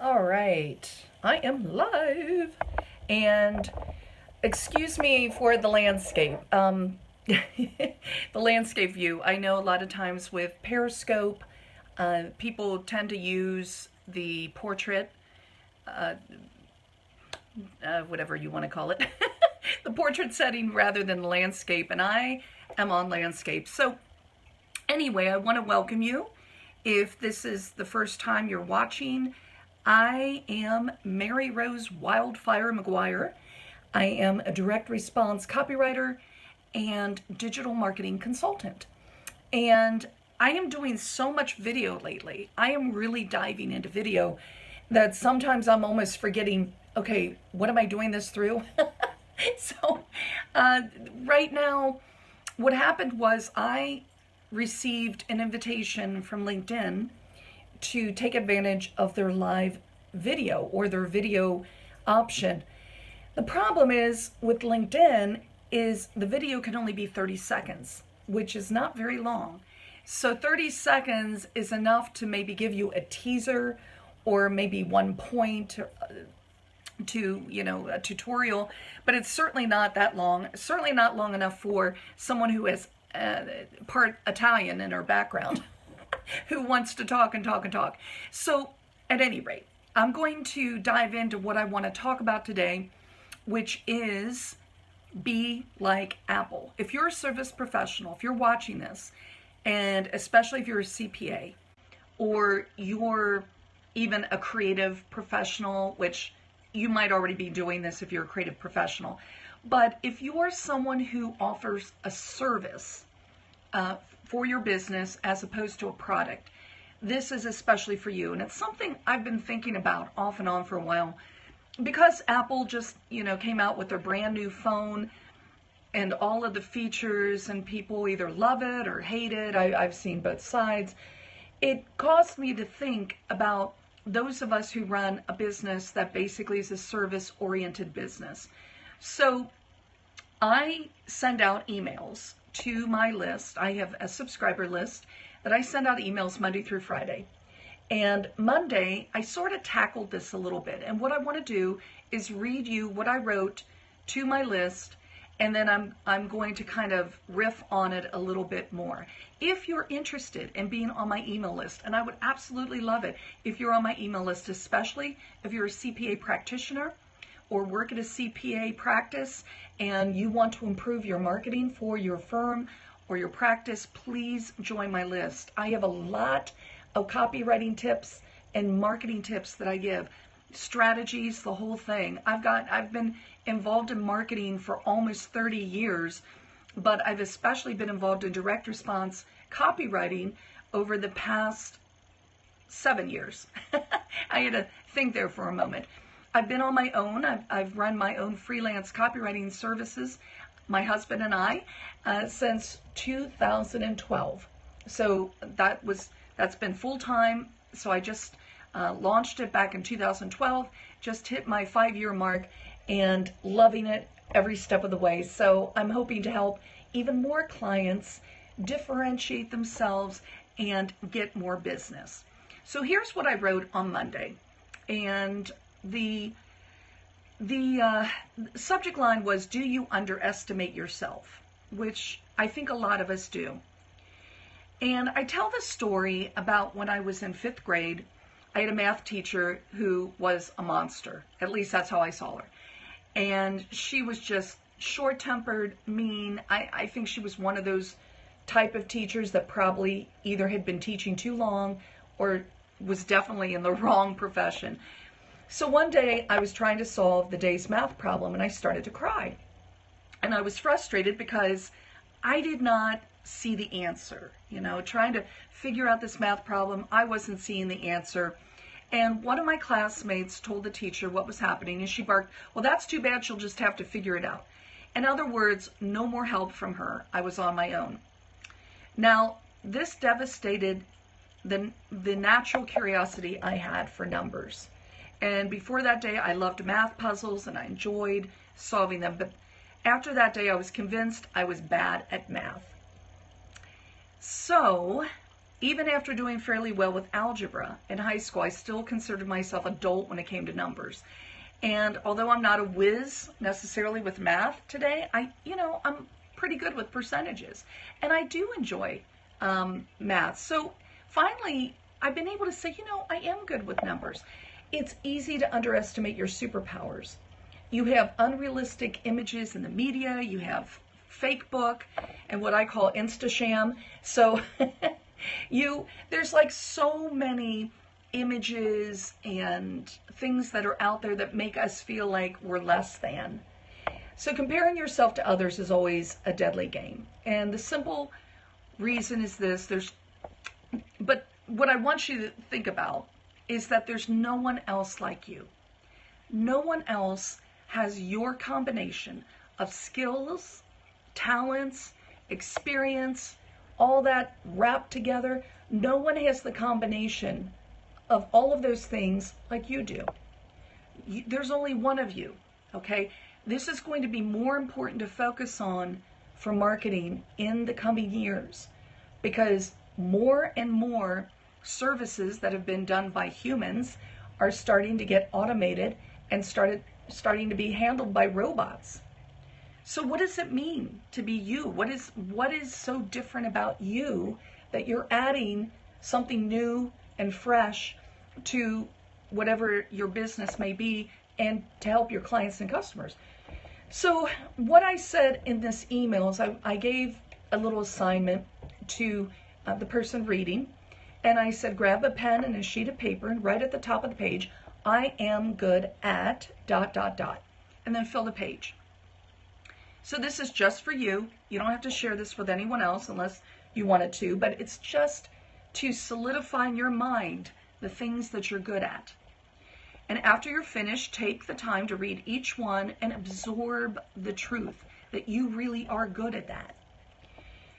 All right, I am live, and excuse me for the landscape. The landscape view. I know a lot of times with Periscope, people tend to use the portrait, whatever you want to call it, the portrait setting rather than landscape, and I am on landscape. So anyway, I want to welcome you. If this is the first time you're watching, I am Mary Rose Wildfire Maguire. I am a direct response copywriter and digital marketing consultant. And I am doing so much video lately. I am really diving into video that sometimes I'm almost forgetting, okay, what am I doing this through? So right now, what happened was I received an invitation from LinkedIn to take advantage of their live video or their video option. The problem is with LinkedIn is the video can only be 30 seconds, which is not very long. So 30 seconds is enough to maybe give you a teaser or maybe one point to, a tutorial, but it's certainly not that long, certainly not long enough for someone who has part Italian in her background. Who wants to talk and talk and talk. So at any rate, I'm going to dive into what I want to talk about today, which is be like Apple. If you're a service professional, if you're watching this, and especially if you're a CPA, or you're even a creative professional, which you might already be doing this if you're a creative professional, but if you are someone who offers a service for your business as opposed to a product, this is especially for you. And it's something I've been thinking about off and on for a while, because Apple just, came out with their brand new phone and all of the features, and people either love it or hate it. I've seen both sides. It caused me to think about those of us who run a business that basically is a service-oriented business. So I send out emails to my list. I have a subscriber list that I send out emails Monday through Friday. And Monday, I sort of tackled this a little bit. And what I want to do is read you what I wrote to my list, and then I'm going to kind of riff on it a little bit more. If you're interested in being on my email list, and I would absolutely love it if you're on my email list, especially if you're a CPA practitioner or work at a CPA practice and you want to improve your marketing for your firm or your practice, please join my list. I have a lot of copywriting tips and marketing tips that I give, strategies, the whole thing. I've been involved in marketing for almost 30 years, but I've especially been involved in direct response copywriting over the past 7 years. I had to think there for a moment. I've been on my own. I've run my own freelance copywriting services, my husband and I, since 2012. So that's been full time. So I just launched it back in 2012, just hit my 5-year mark, and loving it every step of the way. So I'm hoping to help even more clients differentiate themselves and get more business. So here's what I wrote on Monday. And the subject line was, do you underestimate yourself? Which I think a lot of us do. And I tell the story about when I was in 5th grade. I had a math teacher who was a monster. At least that's how I saw her. And she was just short-tempered, mean. I think she was one of those type of teachers that probably either had been teaching too long or was definitely in the wrong profession. So one day I was trying to solve the day's math problem and I started to cry. And I was frustrated because I did not see the answer. Trying to figure out this math problem, I wasn't seeing the answer. And one of my classmates told the teacher what was happening, and she barked, well, that's too bad, she'll just have to figure it out. In other words, no more help from her. I was on my own. Now, this devastated the natural curiosity I had for numbers. And before that day, I loved math puzzles and I enjoyed solving them. But after that day, I was convinced I was bad at math. So Even after doing fairly well with algebra in high school, I still considered myself adult when it came to numbers. And although I'm not a whiz necessarily with math today, I'm pretty good with percentages. And I do enjoy math. So finally, I've been able to say, I am good with numbers. It's easy to underestimate your superpowers. You have unrealistic images in the media. You have fake book and what I call Instasham. So there's like so many images and things that are out there that make us feel like we're less than. So comparing yourself to others is always a deadly game. And the simple reason is this, but what I want you to think about is that there's no one else like you. No one else has your combination of skills, talents, experience, all that wrapped together. No one has the combination of all of those things like you do. There's only one of you, okay? This is going to be more important to focus on for marketing in the coming years, because more and more services that have been done by humans are starting to get automated and starting to be handled by robots. So what does it mean to be you? What is so different about you that you're adding something new and fresh to whatever your business may be and to help your clients and customers? So what I said in this email is I gave a little assignment to the person reading, and I said, grab a pen and a sheet of paper and write at the top of the page, I am good at ... and then fill the page. So this is just for you. You don't have to share this with anyone else unless you wanted to, but it's just to solidify in your mind the things that you're good at. And after you're finished, take the time to read each one and absorb the truth that you really are good at that.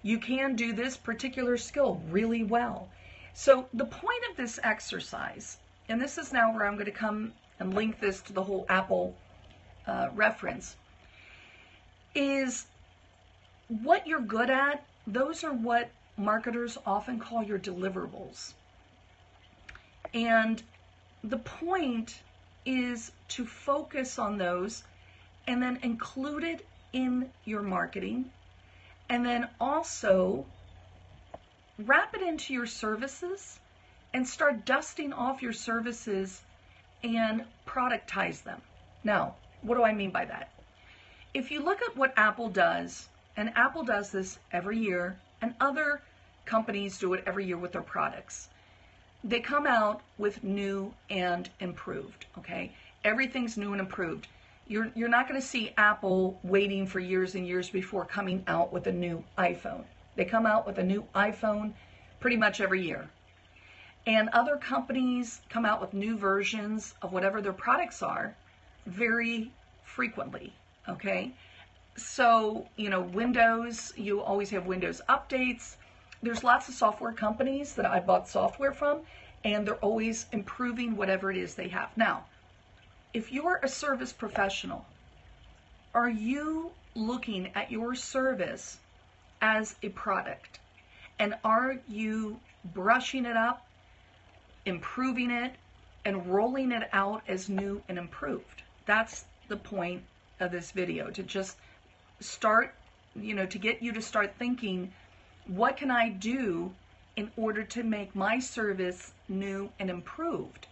You can do this particular skill really well. So the point of this exercise, and this is now where I'm going to come and link this to the whole Apple reference, is what you're good at. Those are what marketers often call your deliverables. And the point is to focus on those and then include it in your marketing, and then also wrap it into your services and start dusting off your services and productize them. Now, what do I mean by that? If you look at what Apple does, and Apple does this every year, and other companies do it every year with their products, they come out with new and improved, okay? Everything's new and improved. You're not going to see Apple waiting for years and years before coming out with a new iPhone. They come out with a new iPhone pretty much every year. And other companies come out with new versions of whatever their products are very frequently, okay? So, Windows, you always have Windows updates. There's lots of software companies that I bought software from, and they're always improving whatever it is they have. Now, if you're a service professional, are you looking at your service as a product? And are you brushing it up, improving it, and rolling it out as new and improved? That's the point of this video, to just start, to get you to start thinking, what can I do in order to make my service new and improved?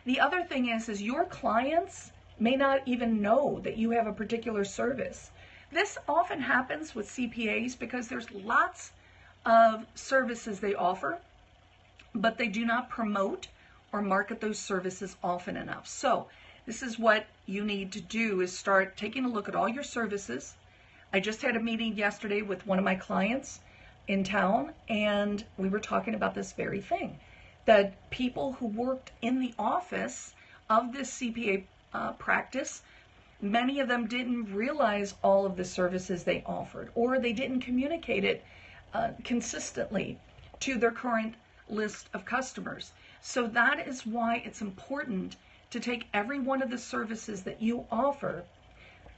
The other thing is your clients may not even know that you have a particular service. This often happens with CPAs because there's lots of services they offer, but they do not promote or market those services often enough. So this is what you need to do, is start taking a look at all your services. I just had a meeting yesterday with one of my clients in town, and we were talking about this very thing, that people who worked in the office of this CPA practice, many of them didn't realize all of the services they offered, or they didn't communicate it consistently to their current list of customers. So that is why it's important to take every one of the services that you offer,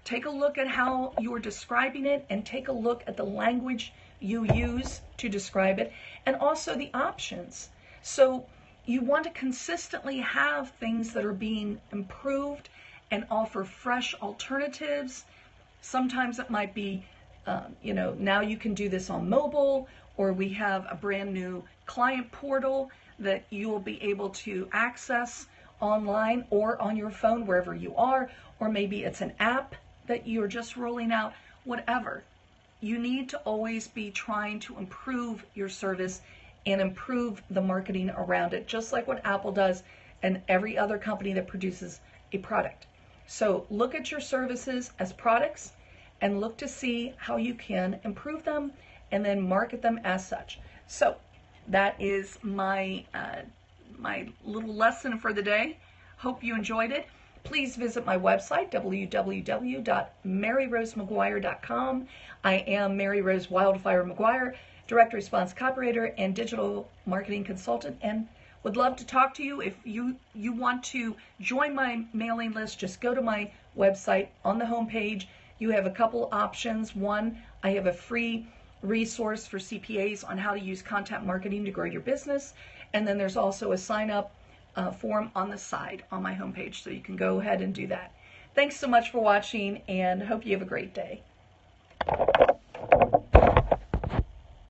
take a look at how you're describing it, and take a look at the language you use to describe it, and also the options. So you want to consistently have things that are being improved and offer fresh alternatives. Sometimes it might be, now you can do this on mobile, or we have a brand new client portal that you'll be able to access online or on your phone wherever you are, or maybe it's an app that you're just rolling out, whatever. You need to always be trying to improve your service and improve the marketing around it, just like what Apple does and every other company that produces a product. So look at your services as products and look to see how you can improve them and then market them as such. So that is my little lesson for the day. Hope you enjoyed it. Please visit my website, www.maryrosemaguire.com. I am Mary Rose Wildfire Maguire, direct response copywriter and digital marketing consultant, and would love to talk to you. If you want to join my mailing list, just go to my website. On the homepage, you have a couple options. One, I have a free resource for CPAs on how to use content marketing to grow your business. And then there's also a sign up form on the side on my homepage, so you can go ahead and do that. Thanks so much for watching, and hope you have a great day.